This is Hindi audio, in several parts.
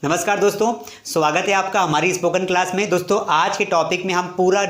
नमस्कार दोस्तों, स्वागत है आपका हमारी स्पोकन क्लास में। दोस्तों आज के टॉपिक में हम पूरा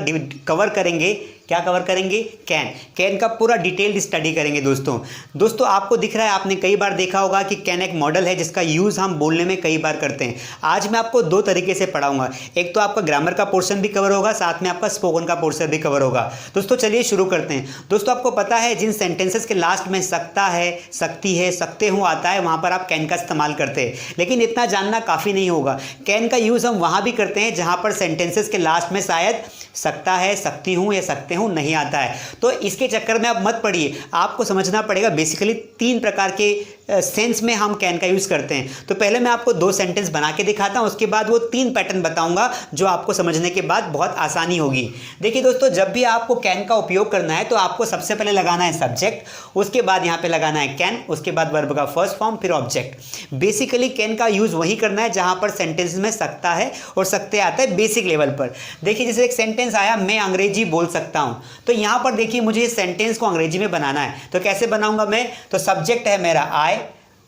कवर करेंगे। क्या कवर करेंगे? कैन का पूरा डिटेल्ड स्टडी करेंगे। दोस्तों आपको दिख रहा है, आपने कई बार देखा होगा कि कैन एक मॉडल है जिसका यूज़ हम बोलने में कई बार करते हैं। आज मैं आपको दो तरीके से पढ़ाऊंगा। एक तो आपका ग्रामर का पोर्शन भी कवर होगा, साथ में आपका स्पोकन का पोर्शन भी कवर होगा। दोस्तों चलिए शुरू करते हैं। दोस्तों आपको पता है, जिन सेंटेंसेस के लास्ट में सकता है, सकती है, सकते हो आता है, वहाँ पर आप कैन का इस्तेमाल करते हैं। लेकिन इतना जानना काफ़ी नहीं होगा। कैन का यूज़ हम वहाँ भी करते हैं जहाँ पर सेंटेंसेस के लास्ट में शायद सकता है, सकती हूँ या सकते हूँ नहीं आता है। तो इसके चक्कर में आप मत पड़िए, आपको समझना पड़ेगा। बेसिकली तीन प्रकार के सेंस में हम कैन का यूज़ करते हैं। तो पहले मैं आपको दो सेंटेंस बना के दिखाता हूँ, उसके बाद वो तीन पैटर्न बताऊंगा जो आपको समझने के बाद बहुत आसानी होगी। देखिए दोस्तों, जब भी आपको कैन का उपयोग करना है तो आपको सबसे पहले लगाना है सब्जेक्ट, उसके बाद यहाँ पे लगाना है कैन, उसके बाद वर्ब का फर्स्ट फॉर्म, फिर ऑब्जेक्ट। बेसिकली कैन का यूज़ वही करना है जहाँ पर सेंटेंस में सकता है और सकते आता है बेसिक लेवल पर। देखिए जैसे एक सेंटेंस आया, मैं अंग्रेजी बोल सकता हूँ, तो यहाँ पर देखिए मुझे इस सेंटेंस को अंग्रेजी में बनाना है। तो कैसे बनाऊंगा मैं? तो सब्जेक्ट है मेरा आई,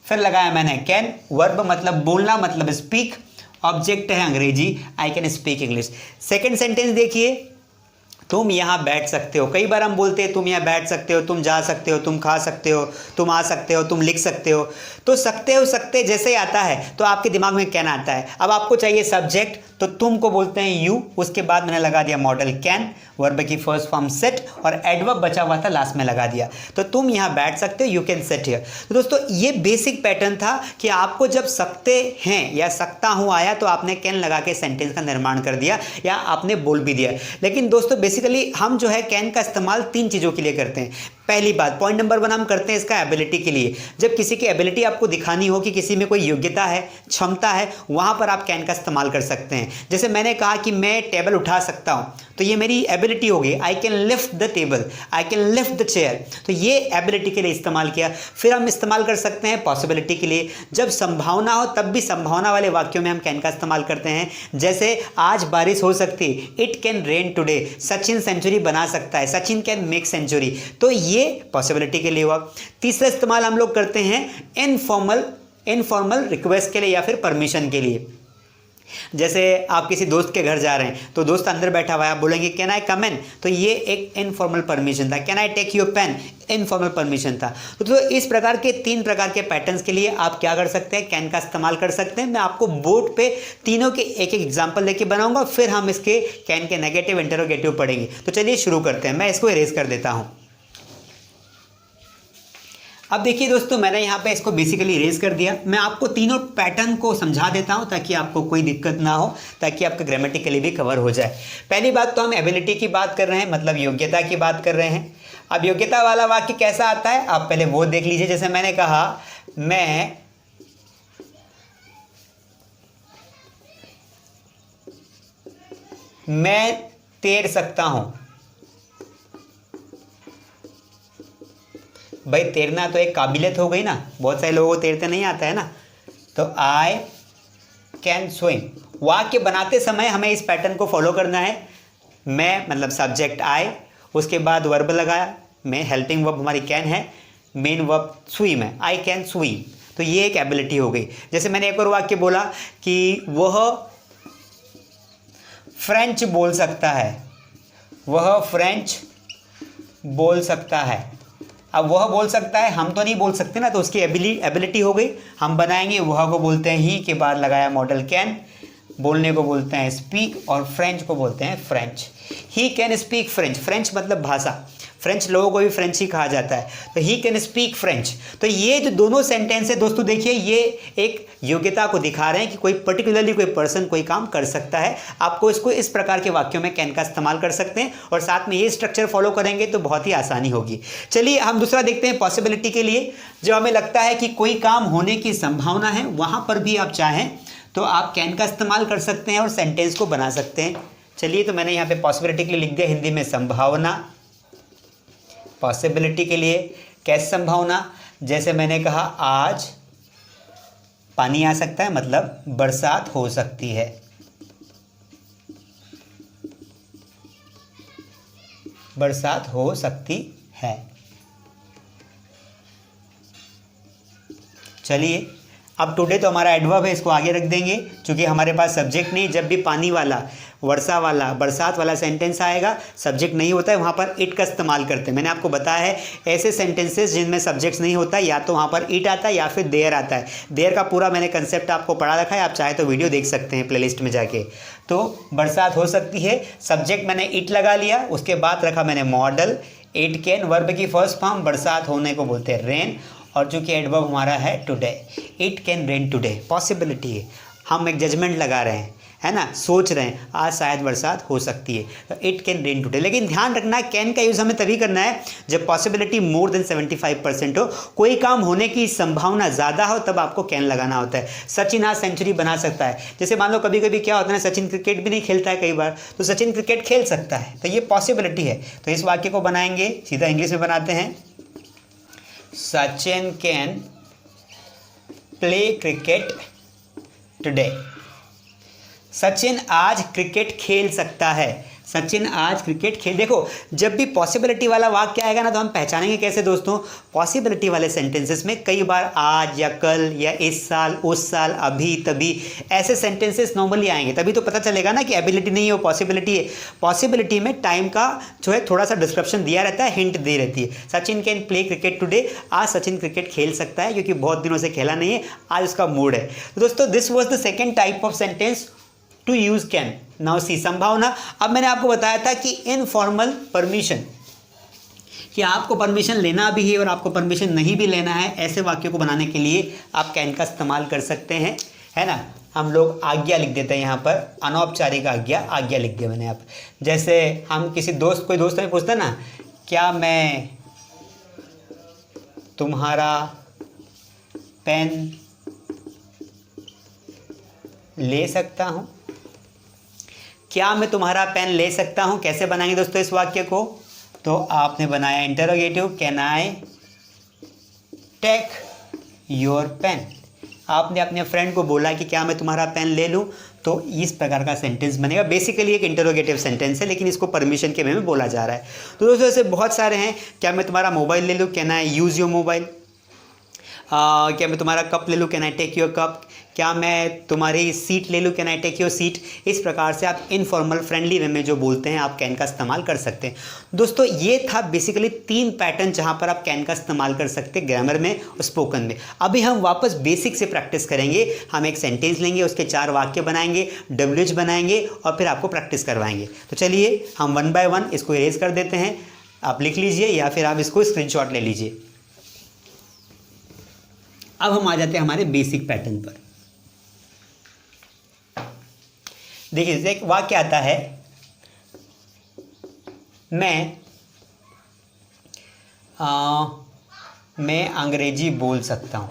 फिर लगाया मैंने कैन, वर्ब मतलब बोलना मतलब स्पीक, ऑब्जेक्ट है अंग्रेजी, I can speak English. Second sentence देखिए, तुम यहाँ बैठ सकते हो। कई बार हम बोलते हैं तुम यहाँ बैठ सकते हो, तुम जा सकते हो, तुम खा सकते हो, तुम आ सकते हो, तुम लिख सकते हो। तो सकते हो, सकते जैसे ही आता है तो आपके दिमाग में कैन आता है। अब आपको चाहिए सब्जेक्ट, तो तुम को बोलते हैं यू, उसके बाद मैंने लगा दिया मॉडल कैन, वर्ब की फर्स्ट फॉर्म सेट, और एडवर्ब बचा हुआ था लास्ट में लगा दिया। तो तुम यहाँ बैठ सकते हो, यू कैन सेट हियर। तो दोस्तों ये बेसिक पैटर्न था कि आपको जब सकते हैं या सकता हूँ आया तो आपने कैन लगा के सेंटेंस का निर्माण कर दिया या आपने बोल भी दिया। लेकिन दोस्तों बेसिकली हम जो है कैन का इस्तेमाल तीन चीज़ों के लिए करते हैं। पहली बात, पॉइंट नंबर 1 हम करते हैं इसका एबिलिटी के लिए। जब किसी की एबिलिटी आपको दिखानी हो कि किसी में कोई योग्यता है, क्षमता है, वहाँ पर आप कैन का इस्तेमाल कर सकते हैं। जैसे मैंने कहा कि मैं टेबल उठा सकता हूँ, तो ये मेरी एबिलिटी हो गई, I can lift the table, I can lift the chair. तो ये एबिलिटी के लिए इस्तेमाल किया। फिर हम इस्तेमाल कर सकते हैं पॉसिबिलिटी के लिए। जब संभावना हो तब भी संभावना वाले वाक्यों में हम कैन का इस्तेमाल करते हैं। जैसे आज बारिश हो सकती, it can rain today, Sachin century बना सकता है, सचिन कैन मेक सेंचुरी। तो ये पॉसिबिलिटी के लिए हुआ। तीसरा इस्तेमाल हम लोग करते हैं इनफॉर्मल रिक्वेस्ट के लिए या फिर परमिशन के लिए। जैसे आप किसी दोस्त के घर जा रहे हैं, तो दोस्त अंदर बैठा हुआ है, आप बोलेंगे कैन आई कम इन, तो ये एक इनफॉर्मल परमिशन था। Can I take your pen, informal permission था। तो इस प्रकार के तीन प्रकार के पैटर्न्स के लिए आप क्या कर सकते हैं, कैन का इस्तेमाल कर सकते हैं। मैं आपको बोर्ड पे तीनों के एक एक एग्जाम्पल लेके बनाऊंगा, फिर हम इसके कैन के नेगेटिव इंटरोगेटिव पढ़ेंगे। तो चलिए शुरू करते हैं। मैं इसको इरेज कर देता हूँ। अब देखिए दोस्तों, मैंने यहाँ पे इसको बेसिकली इरेज कर दिया। मैं आपको तीनों पैटर्न को समझा देता हूँ ताकि आपको कोई दिक्कत ना हो, ताकि आपका ग्रामेटिकली भी कवर हो जाए। पहली बात तो हम एबिलिटी की बात कर रहे हैं, मतलब योग्यता की बात कर रहे हैं। अब योग्यता वाला वाक्य कैसा आता है आप पहले वो देख लीजिए। जैसे मैंने कहा मैं तैर सकता हूँ। भाई तैरना तो एक काबिलियत हो गई ना, बहुत सारे लोगों को तैरते नहीं आता है ना। तो आई कैन स्विम। वाक्य बनाते समय हमें इस पैटर्न को फॉलो करना है। मैं मतलब सब्जेक्ट आई, उसके बाद वर्ब लगाया, मैं हेल्पिंग वर्ब हमारी कैन है, मेन वर्ब स्विम है, आई कैन स्विम। तो ये एक एबिलिटी हो गई। जैसे मैंने एक और वाक्य बोला कि वह फ्रेंच बोल सकता है, वह फ्रेंच बोल सकता है। अब वह बोल सकता है, हम तो नहीं बोल सकते ना, तो उसकी एबिलिटी हो गई। हम बनाएंगे, वह को बोलते हैं ही, के बाद लगाया मॉडल कैन, बोलने को बोलते हैं स्पीक, और फ्रेंच को बोलते हैं French. He can speak French, French मतलब भाषा, फ्रेंच लोगों को भी फ्रेंच ही कहा जाता है। तो ही कैन स्पीक फ्रेंच। तो ये जो दोनों सेंटेंस है दोस्तों, देखिए ये एक योग्यता को दिखा रहे हैं कि कोई पर्टिकुलरली कोई पर्सन कोई काम कर सकता है। आपको इसको इस प्रकार के वाक्यों में कैन का इस्तेमाल कर सकते हैं, और साथ में ये स्ट्रक्चर फॉलो करेंगे तो बहुत ही आसानी होगी। चलिए हम दूसरा देखते हैं पॉसिबिलिटी के लिए। जब हमें लगता है कि कोई काम होने की संभावना है, वहाँ पर भी आप चाहें तो आप कैन का इस्तेमाल कर सकते हैं और सेंटेंस को बना सकते हैं। चलिए, तो मैंने यहाँ पे पॉसिबिलिटी के लिए लिख दिया हिंदी में संभावना। पॉसिबिलिटी के लिए कैसे संभावना? जैसे मैंने कहा आज पानी आ सकता है, मतलब बरसात हो सकती है। बरसात हो सकती है। चलिए अब टुडे तो हमारा एडवर्ब है, इसको आगे रख देंगे क्योंकि हमारे पास सब्जेक्ट नहीं। जब भी पानी वाला, वर्षा वाला, बरसात वाला सेंटेंस आएगा, सब्जेक्ट नहीं होता है, वहाँ पर इट का इस्तेमाल करते हैं। मैंने आपको बताया है ऐसे सेंटेंसेस जिनमें सब्जेक्ट्स नहीं होता, या तो वहाँ पर इट आता है या फिर देयर आता है। देयर का पूरा मैंने कंसेप्ट आपको पढ़ा रखा है, आप चाहे तो वीडियो देख सकते हैं प्लेलिस्ट में जाके। तो बरसात हो सकती है, सब्जेक्ट मैंने इट लगा लिया, उसके बाद रखा मैंने मॉडल। इट कैन, वर्ब की फर्स्ट फॉर्म, बरसात होने को बोलते हैं रेन, और चूंकि एडवर्ब हमारा है today, it can rain today, possibility है, हम एक जजमेंट लगा रहे हैं, है ना, सोच रहे हैं आज शायद बरसात हो सकती है, तो इट कैन रेन टुडे। लेकिन ध्यान रखना कैन का यूज़ हमें तभी करना है जब पॉसिबिलिटी मोर देन 75% हो, कोई काम होने की संभावना ज़्यादा हो, तब आपको कैन लगाना होता है। सचिन आज सेंचुरी बना सकता है, जैसे मान लो कभी कभी क्या होता है ना, सचिन क्रिकेट भी नहीं खेलता है कई बार, तो सचिन क्रिकेट खेल सकता है, तो ये पॉसिबिलिटी है। तो इस वाक्य को बनाएंगे, सीधा इंग्लिश में बनाते हैं, Sachin can play cricket today. Sachin आज क्रिकेट खेल सकता है, सचिन आज क्रिकेट खेल। देखो जब भी पॉसिबिलिटी वाला वाक्य आएगा ना, तो हम पहचानेंगे कैसे दोस्तों, पॉसिबिलिटी वाले सेंटेंसेस में कई बार आज या कल या इस साल, उस साल, अभी, तभी, ऐसे सेंटेंसेस नॉर्मली आएंगे, तभी तो पता चलेगा ना कि एबिलिटी नहीं है, वो पॉसिबिलिटी है। पॉसिबिलिटी में टाइम का जो है थोड़ा सा डिस्क्रिप्शन दिया रहता है, हिंट दी रहती है। Sachin can play cricket today, आज सचिन क्रिकेट खेल सकता है क्योंकि बहुत दिनों से खेला नहीं है, आज उसका मूड है। तो दोस्तों this was the second type of sentence to use can. Now see संभावना। अब मैंने आपको बताया था कि इनफॉर्मल परमिशन, कि आपको परमिशन लेना भी है और आपको परमिशन नहीं भी लेना है, ऐसे वाक्यों को बनाने के लिए आप कैन का इस्तेमाल कर सकते हैं, है ना। हम लोग आज्ञा लिख देते हैं यहाँ पर, अनौपचारिक आज्ञा, आज्ञा लिख दिया मैंने। आप जैसे हम किसी दोस्त, कोई दोस्त हमें पूछता ना, क्या मैं तुम्हारा पेन ले सकता हूँ, क्या मैं तुम्हारा पेन ले सकता हूँ, कैसे बनाएंगे दोस्तों इस वाक्य को, तो आपने बनाया interrogative, can I take your pen. आपने अपने फ्रेंड को बोला कि क्या मैं तुम्हारा पेन ले लूँ, तो इस प्रकार का सेंटेंस बनेगा। बेसिकली एक इंटरोगेटिव सेंटेंस है, लेकिन इसको परमिशन के वे में बोला जा रहा है। तो दोस्तों ऐसे बहुत सारे हैं, क्या मैं तुम्हारा मोबाइल ले लूँ, can I use your mobile, क्या मैं तुम्हारा कप ले लूँ, can I take your cup, क्या मैं तुम्हारी सीट ले लूँ, can I take your seat. इस प्रकार से आप इनफॉर्मल फ्रेंडली वे में जो बोलते हैं आप कैन का इस्तेमाल कर सकते हैं। दोस्तों ये था बेसिकली 3 पैटर्न जहाँ पर आप कैन का इस्तेमाल कर सकते हैं ग्रामर में और स्पोकन में। अभी हम वापस बेसिक से प्रैक्टिस करेंगे। हम एक सेंटेंस लेंगे, उसके 4 वाक्य बनाएंगे, WH बनाएंगे और फिर आपको प्रैक्टिस करवाएंगे। तो चलिए हम 1 बाय 1 इसको इरेज कर देते हैं। आप लिख लीजिए या फिर आप इसको स्क्रीनशॉट ले लीजिए। अब हम आ जाते हैं हमारे बेसिक पैटर्न पर। देखिए एक वाक्य आता है, मैं अंग्रेजी बोल सकता हूँ।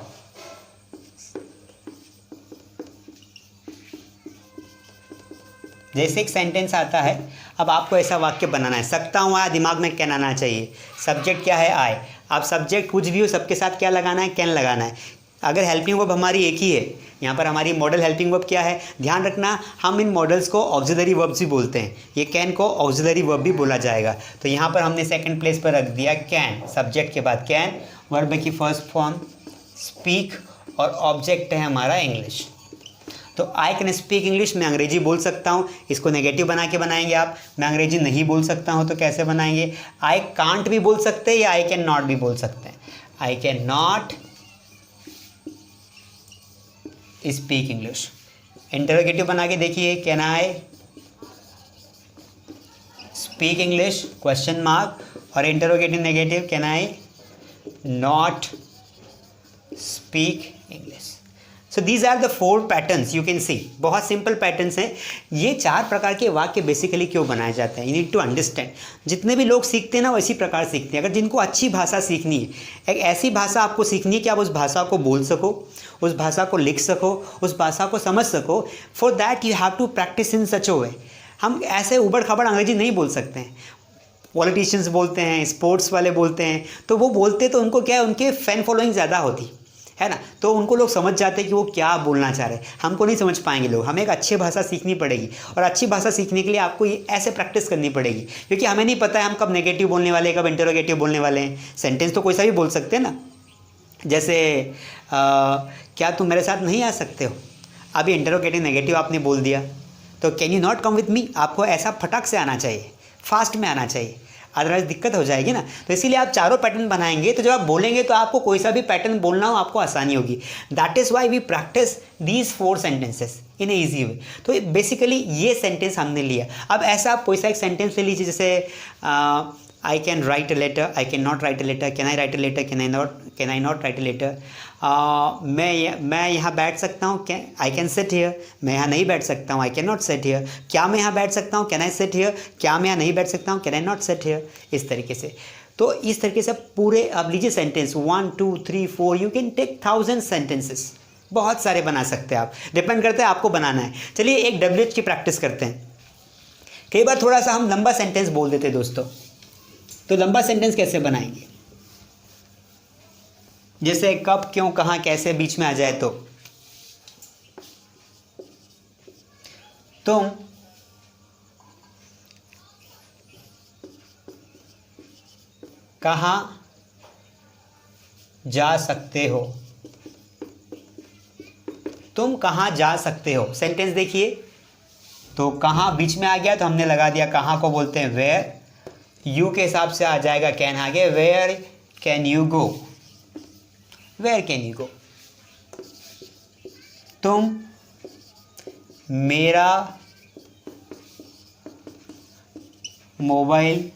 जैसे एक सेंटेंस आता है, अब आपको ऐसा वाक्य बनाना है। सकता हूँ आया, दिमाग में कैन आना चाहिए। सब्जेक्ट क्या है, आए। आप सब्जेक्ट कुछ भी हो, सबके साथ क्या लगाना है, कैन लगाना है। अगर हेल्पिंग वर्ब हमारी एक ही है, यहाँ पर हमारी मॉडल हेल्पिंग वर्ब क्या है, ध्यान रखना हम इन मॉडल्स को ऑक्सिलरी वर्ब्स भी बोलते हैं। ये कैन को ऑक्सिलरी वर्ब भी बोला जाएगा। तो यहाँ पर हमने सेकंड प्लेस पर रख दिया कैन, सब्जेक्ट के बाद कैन, वर्ब की फर्स्ट फॉर्म स्पीक और ऑब्जेक्ट है हमारा इंग्लिश। तो आई कैन स्पीक इंग्लिश, मैं अंग्रेजी बोल सकता हूँ। इसको नेगेटिव बना के बनाएंगे आप। मैं अंग्रेजी नहीं बोल सकता हूँ तो कैसे बनाएंगे, आई कांट भी बोल सकते हैं या आई कैन नॉट भी बोल सकते हैं। I can not speak English. Interrogative बना के देखिए, can I speak English, question mark, और interrogative negative, can I not speak English. So these are the 4 patterns you can see. बहुत सिंपल पैटर्न्स हैं। ये 4 प्रकार के वाक्य बेसिकली क्यों बनाए जाते हैं, यू नीड टू अंडरस्टैंड। जितने भी लोग सीखते हैं ना, वैसी प्रकार सीखते हैं। अगर जिनको अच्छी भाषा सीखनी है, एक ऐसी भाषा आपको सीखनी है कि आप उस भाषा को बोल सको, उस भाषा को लिख सको, उस भाषा को समझ सको। For that you have to practise in such a way. हम ऐसे उबड़ खाबड़ अंग्रेजी नहीं बोल सकते हैं। पॉलिटिशियंस बोलते हैं, स्पोर्ट्स वाले बोलते हैं, तो वो बोलते तो उनको क्या है, उनके फैन फॉलोइंग ज़्यादा होती है ना, तो उनको लोग समझ जाते हैं कि वो क्या बोलना चाह रहे हैं। हमको नहीं समझ पाएंगे लोग। हमें एक अच्छी भाषा सीखनी पड़ेगी, और अच्छी भाषा सीखने के लिए आपको ये ऐसे प्रैक्टिस करनी पड़ेगी, क्योंकि हमें नहीं पता है हम कब नेगेटिव बोलने वाले हैं, कब इंटरोगेटिव बोलने वाले हैं। सेंटेंस तो कोई सा भी बोल सकते हैं ना। जैसे क्या तुम मेरे साथ नहीं आ सकते हो? अभी इंटरोगेटिव नेगेटिव आपने बोल दिया, तो can you not come with me, आपको ऐसा फटाक से आना चाहिए, फास्ट में आना चाहिए, अदरवाइज दिक्कत हो जाएगी ना। तो इसीलिए आप चारों पैटर्न बनाएंगे, तो जब आप बोलेंगे तो आपको कोई सा भी पैटर्न बोलना हो आपको आसानी होगी। That is why we practice these 4 sentences in a easy way. तो बेसिकली ये सेंटेंस हमने लिया। अब ऐसा आप कोई सा एक सेंटेंस ले लीजिए, जैसे I can write a letter, I can not write a letter, can I write a letter, can I not write a letter. मैं यहाँ बैठ सकता हूँ, आई कैन सिट हियर, मैं यहाँ नहीं बैठ सकता हूँ, आई कैन नॉट सिट हियर। क्या मैं यहाँ बैठ सकता हूँ, कैन आई सिट हियर, क्या मैं यहाँ नहीं बैठ सकता हूँ, can I not sit here. इस तरीके से, तो इस तरीके से पूरे अब लीजिए sentence 1 2 3 4, you can take 1000 sentences, बहुत सारे बना सकते हैं आप, डिपेंड करता है आपको बनाना है। चलिए एक WH की प्रैक्टिस करते हैं। कई बार थोड़ा सा हम लंबा सेंटेंस बोल देते हैं दोस्तों, तो लंबा सेंटेंस कैसे बनाएंगे, जैसे कब, क्यों, कहाँ, कैसे बीच में आ जाए तो तुम कहाँ जा सकते हो, तुम कहाँ जा सकते हो। सेंटेंस देखिए, तो कहाँ बीच में आ गया तो हमने लगा दिया, कहाँ को बोलते हैं वेयर, यू के हिसाब से आ जाएगा कैन आगे, where can you go, where can you go. तुम मेरा मोबाइल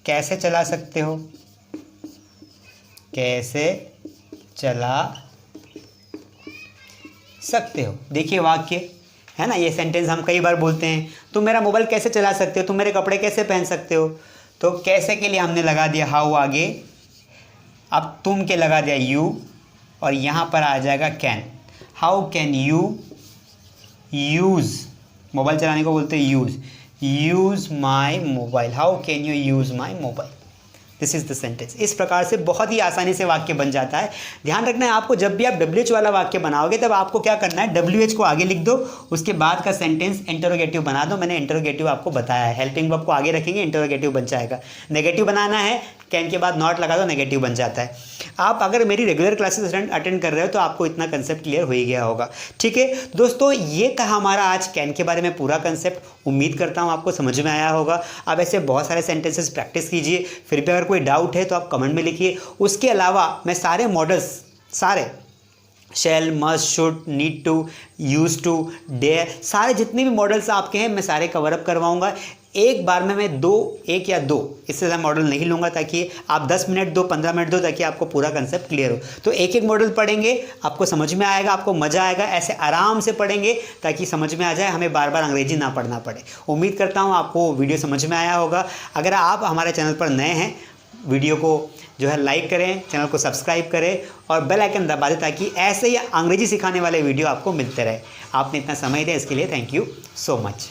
कैसे चला सकते हो, कैसे चला सकते हो। देखिए वाक्य है ना, ये सेंटेंस हम कई बार बोलते हैं, तुम मेरा मोबाइल कैसे चला सकते हो, तुम मेरे कपड़े कैसे पहन सकते हो। तो कैसे के लिए हमने लगा दिया हाउ आगे, अब तुम के लगा दिया यू, और यहाँ पर आ जाएगा can. How can you use, mobile चलाने को बोलते हैं use my mobile, how can you use my mobile, this is the sentence. इस प्रकार से बहुत ही आसानी से वाक्य बन जाता है। ध्यान रखना है आपको, जब भी आप WH वाला वाक्य बनाओगे तब आपको क्या करना है, WH को आगे लिख दो, उसके बाद का सेंटेंस इंटरोगेटिव बना दो। मैंने इंटरोगेटिव आपको बताया है, हेल्पिंग वर्ब को आगे रखेंगे, इंटरोगेटिव बन जाएगा। नेगेटिव बनाना है, कैन के बाद नॉट लगा दो, नेगेटिव बन जाता है। आप अगर मेरी रेगुलर क्लासेस अटेंड कर रहे हो तो आपको इतना कंसेप्ट क्लियर हो ही गया होगा। ठीक है दोस्तों, ये था हमारा आज कैन के बारे में पूरा कंसेप्ट। उम्मीद करता हूँ आपको समझ में आया होगा। अब ऐसे बहुत सारे सेंटेंसेस प्रैक्टिस कीजिए, फिर भी अगर कोई डाउट है तो आप कमेंट में लिखिए। उसके अलावा मैं सारे मॉडल्स, सारे shall, must, should, need to, use to, dare, सारे जितने भी मॉडल्स आपके हैं मैं सारे कवर अप करवाऊंगा। एक बार में मैं एक या दो इससे ज़्यादा मॉडल नहीं लूँगा, ताकि आप 10 मिनट दो, 15 मिनट दो, ताकि आपको पूरा कंसेप्ट क्लियर हो। तो एक एक मॉडल पढ़ेंगे, आपको समझ में आएगा, आपको मज़ा आएगा। ऐसे आराम से पढ़ेंगे ताकि समझ में आ जाए, हमें बार बार अंग्रेजी ना पढ़ना पड़े। उम्मीद करता हूँ आपको वीडियो समझ में आया होगा। अगर आप हमारे चैनल पर नए हैं, वीडियो को जो है लाइक करें, चैनल को सब्सक्राइब करें और बेल आइकन दबा दें, ताकि ऐसे ही अंग्रेजी सिखाने वाले वीडियो आपको मिलते रहे। आपने इतना समय दिया इसके लिए थैंक यू सो मच।